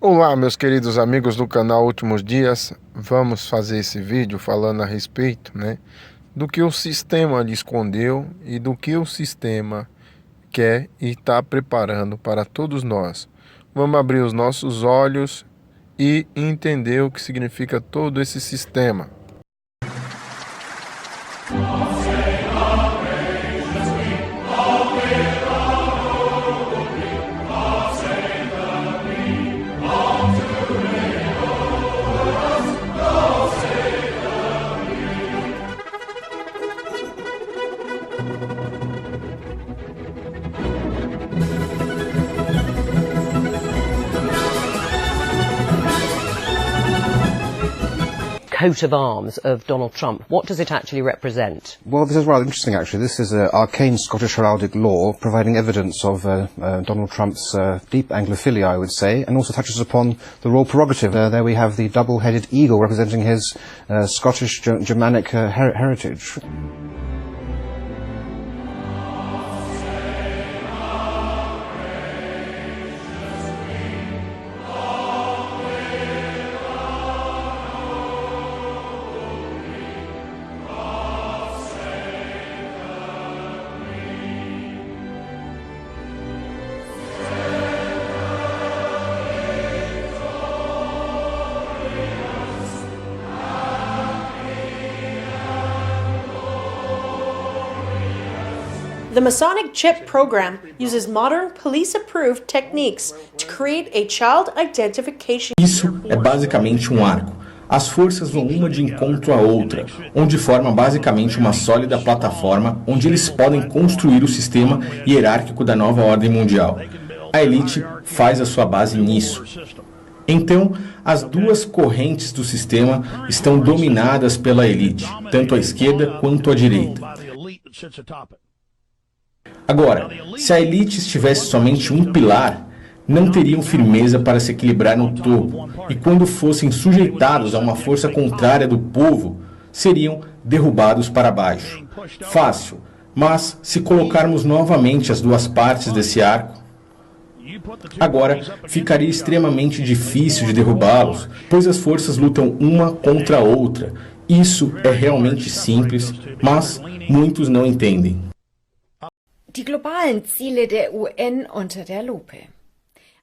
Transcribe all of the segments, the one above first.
Olá, meus queridos amigos do canal Últimos Dias. Vamos fazer esse vídeo falando a respeito, do que o sistema lhe escondeu e do que o sistema quer e está preparando para todos nós. Vamos abrir os nossos olhos e entender o que significa todo esse sistema. Coat of arms of Donald Trump. What does it actually represent? Well, this is rather interesting, actually. This is an arcane Scottish heraldic law providing evidence of Donald Trump's deep Anglophilia, I would say, and also touches upon the royal prerogative. There we have the double-headed eagle representing his Scottish Germanic heritage. The Masonic Chip program uses modern police-approved techniques to create a child identification. Isso é basicamente um arco. As forças vão uma de encontro à outra, onde forma basicamente uma sólida plataforma onde eles podem construir o sistema hierárquico da nova ordem mundial. A elite faz a sua base nisso. Então, as duas correntes do sistema estão dominadas pela elite, tanto à esquerda quanto à direita. Agora, se a elite tivesse somente um pilar, não teriam firmeza para se equilibrar no topo, e quando fossem sujeitados a uma força contrária do povo, seriam derrubados para baixo. Fácil, mas se colocarmos novamente as duas partes desse arco, agora ficaria extremamente difícil de derrubá-los, pois as forças lutam uma contra a outra. Isso é realmente simples, mas muitos não entendem. Die globalen Ziele der UN unter der Lupe.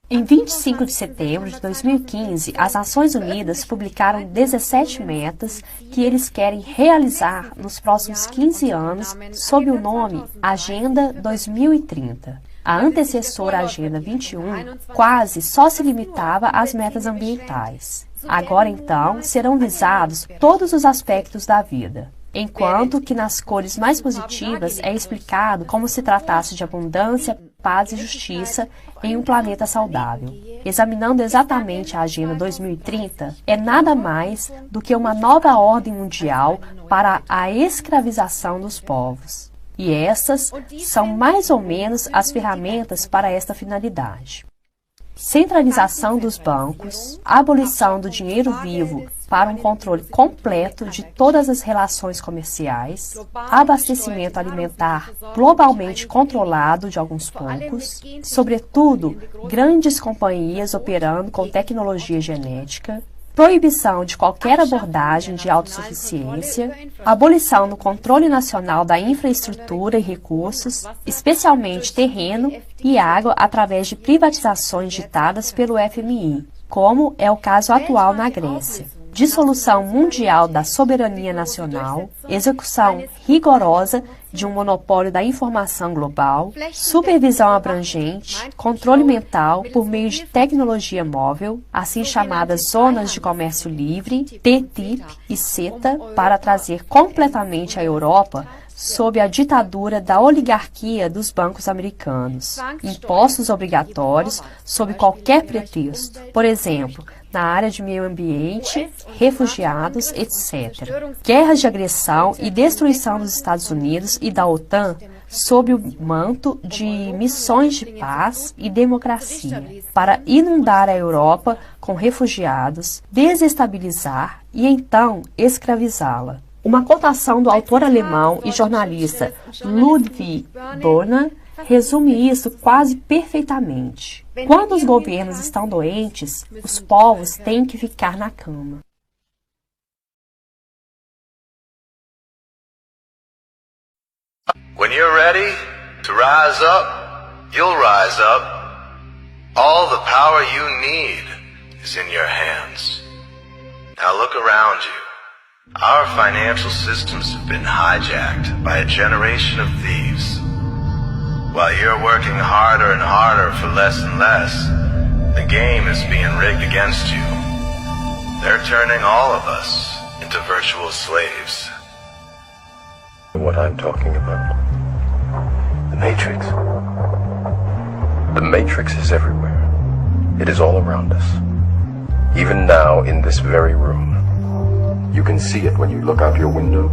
Em 25 de setembro de 2015, as Nações Unidas publicaram 17 metas que eles querem realizar nos próximos 15 anos sob o nome Agenda 2030. A antecessora Agenda 21 quase só se limitava às metas ambientais. Agora, então, serão visados todos os aspectos da vida. Enquanto que nas cores mais positivas é explicado como se tratasse de abundância, paz e justiça em um planeta saudável. Examinando exatamente a Agenda 2030, é nada mais do que uma nova ordem mundial para a escravização dos povos. E essas são mais ou menos as ferramentas para esta finalidade. Centralização dos bancos, abolição do dinheiro vivo para um controle completo de todas as relações comerciais, abastecimento alimentar globalmente controlado de alguns poucos, sobretudo grandes companhias operando com tecnologia genética, proibição de qualquer abordagem de autossuficiência, abolição do controle nacional da infraestrutura e recursos, especialmente terreno e água através de privatizações ditadas pelo FMI, como é o caso atual na Grécia. Dissolução mundial da soberania nacional, execução rigorosa de um monopólio da informação global, supervisão abrangente, controle mental por meio de tecnologia móvel, assim chamadas zonas de comércio livre, TTIP e CETA, para trazer completamente a Europa sob a ditadura da oligarquia dos bancos americanos, impostos obrigatórios sob qualquer pretexto, por exemplo, na área de meio ambiente, refugiados, etc. Guerras de agressão e destruição dos Estados Unidos e da OTAN sob o manto de missões de paz e democracia, para inundar a Europa com refugiados, desestabilizar e então escravizá-la. Uma cotação do autor alemão e jornalista Ludwig Börner resume isso quase perfeitamente. Quando os governos estão doentes, os povos têm que ficar na cama. When you're ready to rise up, you'll rise up. All the power you need is in your hands. Now look around you. Our financial systems have been hijacked by a generation of thieves. While you're working harder and harder for less and less, the game is being rigged against you. They're turning all of us into virtual slaves. What I'm talking about. The Matrix. The Matrix is everywhere. It is all around us. Even now, in this very room. You can see it when you look out your window,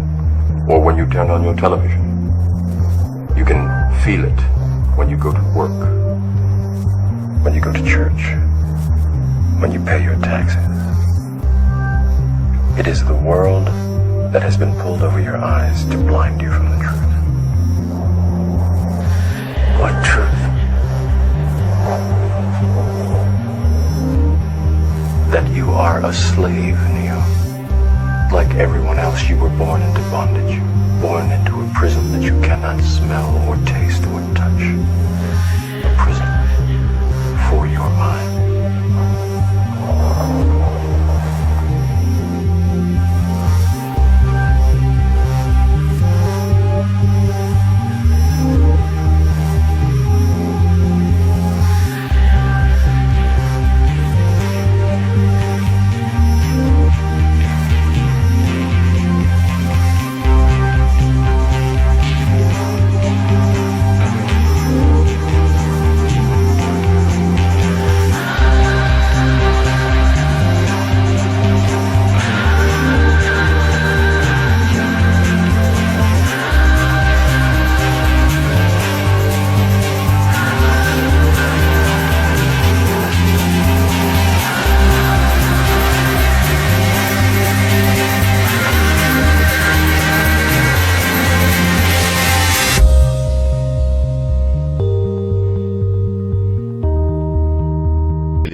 or when you turn on your television. You can feel it when you go to work, when you go to church, when you pay your taxes. It is the world that has been pulled over your eyes to blind you from the truth. What truth? That you are a slave, Neo. Like everyone else, you were born into bondage, born into a prison that you cannot smell or taste or touch. A prison for your mind.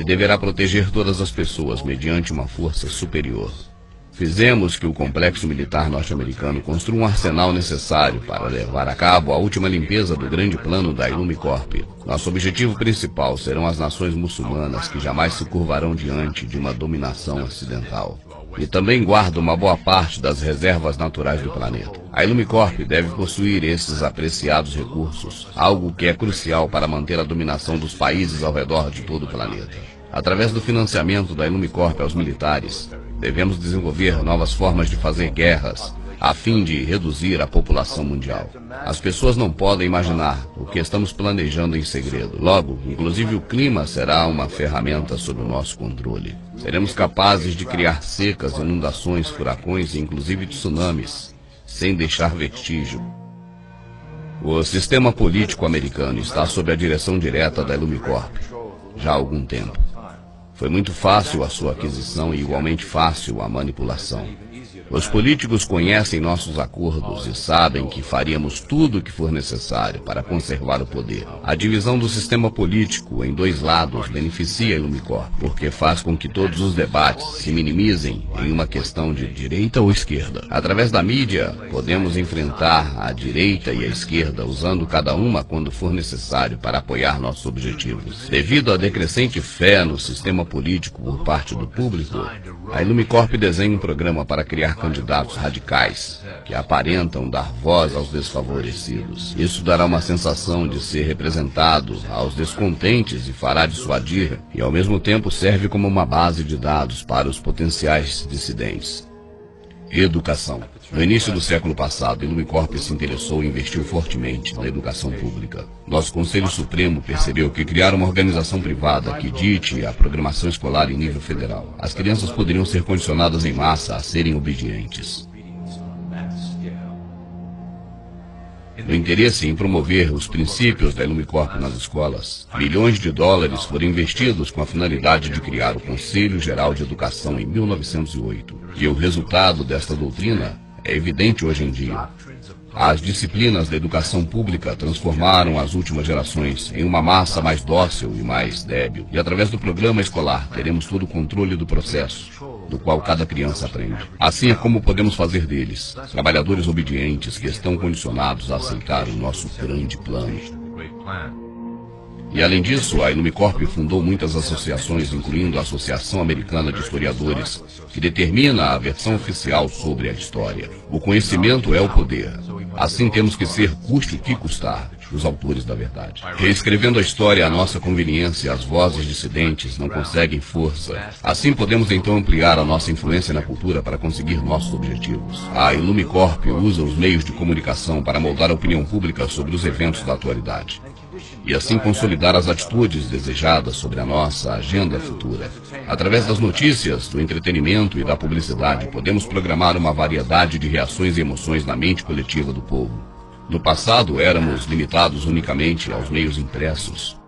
Deverá proteger todas as pessoas mediante uma força superior. Fizemos que o complexo militar norte-americano construa um arsenal necessário para levar a cabo a última limpeza do grande plano da Illumicorp. Nosso objetivo principal serão as nações muçulmanas que jamais se curvarão diante de uma dominação ocidental. E também guarda uma boa parte das reservas naturais do planeta. A Illumicorp deve possuir esses apreciados recursos, algo que é crucial para manter a dominação dos países ao redor de todo o planeta. Através do financiamento da Illumicorp aos militares, devemos desenvolver novas formas de fazer guerras, a fim de reduzir a população mundial. As pessoas não podem imaginar o que estamos planejando em segredo. Logo, inclusive o clima será uma ferramenta sob o nosso controle. Seremos capazes de criar secas, inundações, furacões e inclusive tsunamis, sem deixar vestígio. O sistema político americano está sob a direção direta da Illumicorp já há algum tempo. Foi muito fácil a sua aquisição e igualmente fácil a manipulação. Os políticos conhecem nossos acordos e sabem que faríamos tudo o que for necessário para conservar o poder. A divisão do sistema político em dois lados beneficia a Illumicorp, porque faz com que todos os debates se minimizem em uma questão de direita ou esquerda. Através da mídia, podemos enfrentar a direita e a esquerda, usando cada uma quando for necessário para apoiar nossos objetivos. Devido à decrescente fé no sistema político por parte do público, a Illumicorp desenha um programa para criar candidatos radicais, que aparentam dar voz aos desfavorecidos. Isso dará uma sensação de ser representado aos descontentes e fará dissuadir, e ao mesmo tempo serve como uma base de dados para os potenciais dissidentes. Educação. No início do século passado, a Illumicorp se interessou e investiu fortemente na educação pública. Nosso Conselho Supremo percebeu que criar uma organização privada que dite a programação escolar em nível federal, as crianças poderiam ser condicionadas em massa a serem obedientes. No interesse em promover os princípios da Illumicorp nas escolas, bilhões de dólares foram investidos com a finalidade de criar o Conselho Geral de Educação em 1908. E o resultado desta doutrina é evidente hoje em dia. As disciplinas da educação pública transformaram as últimas gerações em uma massa mais dócil e mais débil. E através do programa escolar teremos todo o controle do processo, do qual cada criança aprende. Assim é como podemos fazer deles trabalhadores obedientes que estão condicionados a aceitar o nosso grande plano. E além disso, a Ilumicorp fundou muitas associações, incluindo a Associação Americana de Historiadores, que determina a versão oficial sobre a história. O conhecimento é o poder. Assim temos que ser, custe o que custar, os autores da verdade. Reescrevendo a história à nossa conveniência, as vozes dissidentes não conseguem força. Assim podemos então ampliar a nossa influência na cultura para conseguir nossos objetivos. A Ilumicorp usa os meios de comunicação para moldar a opinião pública sobre os eventos da atualidade. E assim consolidar as atitudes desejadas sobre a nossa agenda futura. Através das notícias, do entretenimento e da publicidade, podemos programar uma variedade de reações e emoções na mente coletiva do povo. No passado, éramos limitados unicamente aos meios impressos.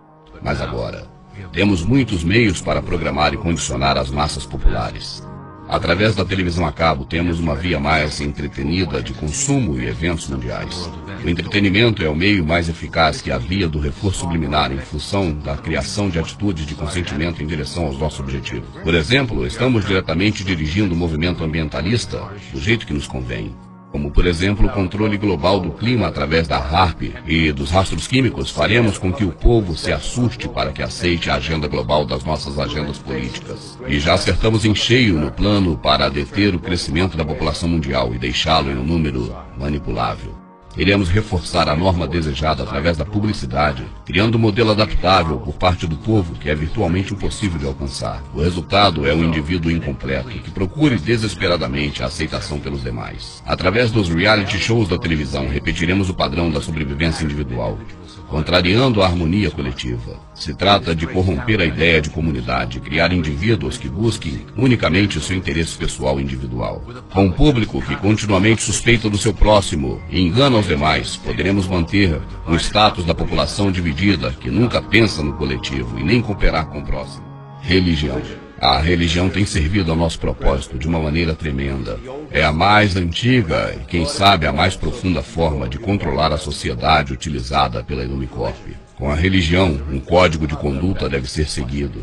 Mas agora, temos muitos meios para programar e condicionar as massas populares. Através da televisão a cabo, temos uma via mais entretenida de consumo e eventos mundiais. O entretenimento é o meio mais eficaz que a via do reforço subliminar em função da criação de atitudes de consentimento em direção aos nossos objetivos. Por exemplo, estamos diretamente dirigindo o movimento ambientalista do jeito que nos convém. Como, por exemplo, o controle global do clima através da HAARP e dos rastros químicos, faremos com que o povo se assuste para que aceite a agenda global das nossas agendas políticas. E já acertamos em cheio no plano para deter o crescimento da população mundial e deixá-lo em um número manipulável. Iremos reforçar a norma desejada através da publicidade, criando um modelo adaptável por parte do povo que é virtualmente impossível de alcançar. O resultado é um indivíduo incompleto que procure desesperadamente a aceitação pelos demais. Através dos reality shows da televisão, repetiremos o padrão da sobrevivência individual, contrariando a harmonia coletiva. Se trata de corromper a ideia de comunidade, criar indivíduos que busquem unicamente o seu interesse pessoal individual. Com um público que continuamente suspeita do seu próximo e engana os demais, poderemos manter um status da população dividida que nunca pensa no coletivo e nem cooperar com o próximo. Religião. A religião tem servido ao nosso propósito de uma maneira tremenda. É a mais antiga e, quem sabe, a mais profunda forma de controlar a sociedade utilizada pela Ilumicorp. Com a religião, um código de conduta deve ser seguido.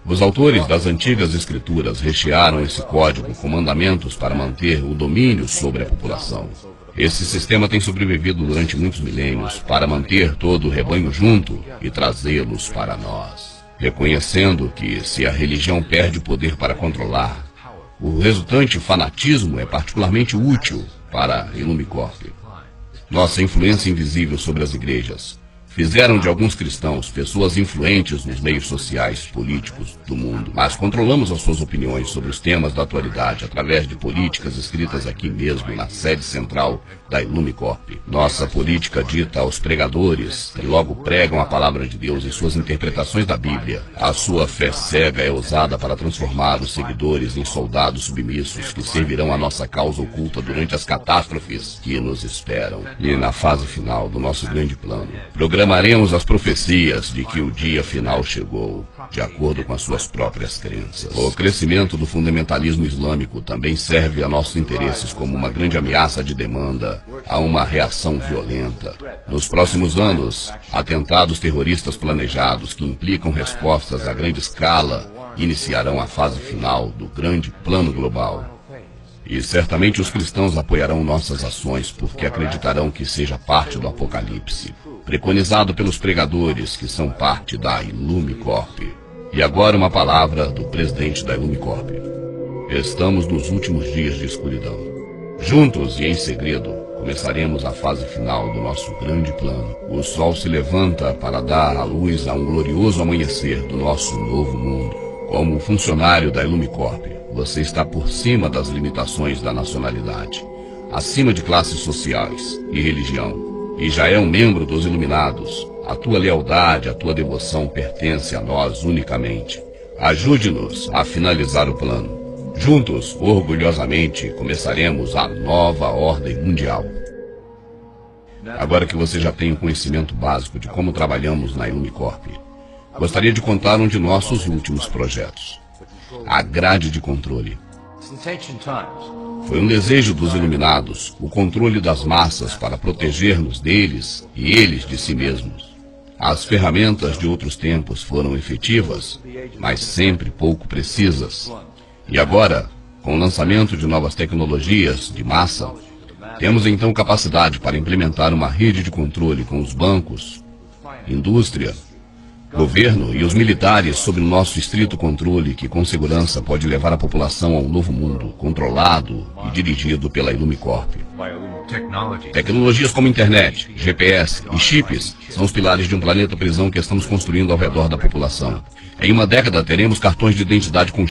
Os autores das antigas escrituras rechearam esse código com mandamentos para manter o domínio sobre a população. Esse sistema tem sobrevivido durante muitos milênios para manter todo o rebanho junto e trazê-los para nós. Reconhecendo que, se a religião perde o poder para controlar, o resultante fanatismo é particularmente útil para a Ilumicorp. Nossa influência invisível sobre as igrejas fizeram de alguns cristãos pessoas influentes nos meios sociais, políticos do mundo. Mas controlamos as suas opiniões sobre os temas da atualidade através de políticas escritas aqui mesmo, na sede central da Ilumicorp. Nossa política dita aos pregadores, que logo pregam a palavra de Deus em suas interpretações da Bíblia. A sua fé cega é usada para transformar os seguidores em soldados submissos que servirão a nossa causa oculta durante as catástrofes que nos esperam. E na fase final do nosso grande plano, programaremos as profecias de que o dia final chegou, de acordo com as suas próprias crenças. O crescimento do fundamentalismo islâmico também serve a nossos interesses como uma grande ameaça de demanda a uma reação violenta. Nos próximos anos, atentados terroristas planejados que implicam respostas a grande escala iniciarão a fase final do grande plano global. E certamente os cristãos apoiarão nossas ações porque acreditarão que seja parte do Apocalipse, preconizado pelos pregadores que são parte da Ilumicorp. E agora uma palavra do presidente da Ilumicorp. Estamos nos últimos dias de escuridão. Juntos e em segredo, começaremos a fase final do nosso grande plano. O sol se levanta para dar à luz a um glorioso amanhecer do nosso novo mundo. Como funcionário da Ilumicorp, você está por cima das limitações da nacionalidade, acima de classes sociais e religião, e já é um membro dos Iluminados. A tua lealdade, a tua devoção pertence a nós unicamente. Ajude-nos a finalizar o plano. Juntos, orgulhosamente, começaremos a nova ordem mundial. Agora que você já tem um conhecimento básico de como trabalhamos na Ilumicorp, gostaria de contar um de nossos últimos projetos. A grade de controle. Foi um desejo dos iluminados, o controle das massas para proteger-nos deles e eles de si mesmos. As ferramentas de outros tempos foram efetivas, mas sempre pouco precisas. E agora, com o lançamento de novas tecnologias de massa, temos então capacidade para implementar uma rede de controle com os bancos, indústria, governo e os militares sob o nosso estrito controle que com segurança pode levar a população a um novo mundo, controlado e dirigido pela Illumicorp. Tecnologias como internet, GPS e chips são os pilares de um planeta prisão que estamos construindo ao redor da população. Em uma década teremos cartões de identidade com